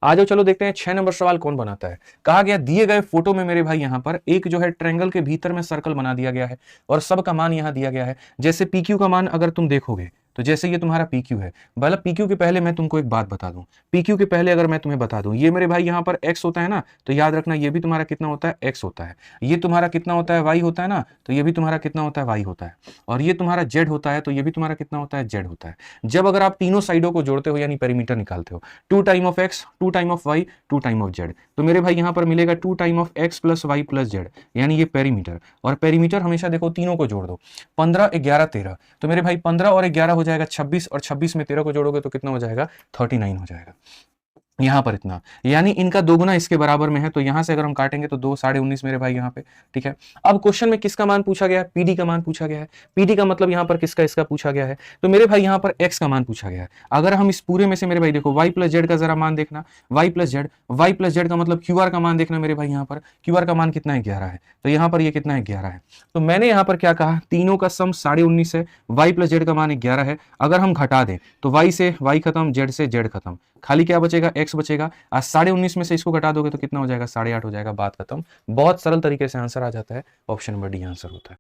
आ जाओ चलो देखते हैं 6 नंबर सवाल कौन बनाता है। कहा गया दिए गए फोटो में मेरे भाई यहाँ पर एक जो है ट्रायंगल के भीतर में सर्कल बना दिया गया है और सब का मान यहाँ दिया गया है। जैसे पी क्यू का मान अगर तुम देखोगे तो जैसे ये तुम्हारा पी क्यू है, मतलब पी क्यू के पहले मैं तुमको एक बात बता दूं, पी क्यू के पहले अगर मैं तुम्हें बता दूं ये मेरे भाई यहाँ पर एक्स होता है ना, तो याद रखना ये भी तुम्हारा कितना होता है एक्स होता है। ये तुम्हारा कितना होता है वाई होता है ना, तो ये भी तुम्हारा कितना होता है वाई होता है। और ये तुम्हारा जेड होता है तो ये भी तुम्हारा कितना होता है जेड होता है। जब अगर आप तीनों साइडों को जोड़ते हो यानी पेरीमीटर निकालते हो, 2 time of X 2 time of Y 2 time of Z, तो मेरे भाई यहाँ पर मिलेगा 2 time of X plus Y plus Z, यानी ये पेरीमीटर। और पेरीमीटर हमेशा देखो तीनों को जोड़ दो, 15 11 13, तो मेरे भाई 15 और 11 हो जाएगा 26, और 26 में 13 को जोड़ोगे तो कितना हो जाएगा 39 हो जाएगा। यहां पर इतना, यानी इनका दोगुना इसके बराबर में है, तो यहां से अगर हम काटेंगे तो 2 19.5 मेरे भाई यहाँ पे। ठीक है, अब क्वेश्चन में किसका मान पूछा गया है, पीडी का मान पूछा गया है। पीडी का मतलब यहां पर किसका इसका पूछा गया है, तो मेरे भाई यहाँ पर एक्स का मान पूछा गया है। अगर हम इस पूरे में से मेरे भाई देखो वाई प्लस जेड का जरा मान देखना, वाई प्लस जेड का मतलब क्यू आर का मान देखना मेरे भाई। यहाँ पर क्यू आर का मान कितना है 11 है, तो यहाँ पर ये कितना है 11 है। तो मैंने यहाँ पर क्या कहा, तीनों का सम 19.5 है, वाई प्लस जेड का मान 11 है। अगर हम घटा दें तो वाई से वाई खत्म, जेड से जेड खत्म, खाली क्या बचेगा एक्स बचेगा। आज 19.5 में से इसको घटा दोगे तो कितना हो जाएगा 8.5 हो जाएगा, बात खत्म। बहुत सरल तरीके से आंसर आ जाता है, ऑप्शन नंबर डी आंसर होता है।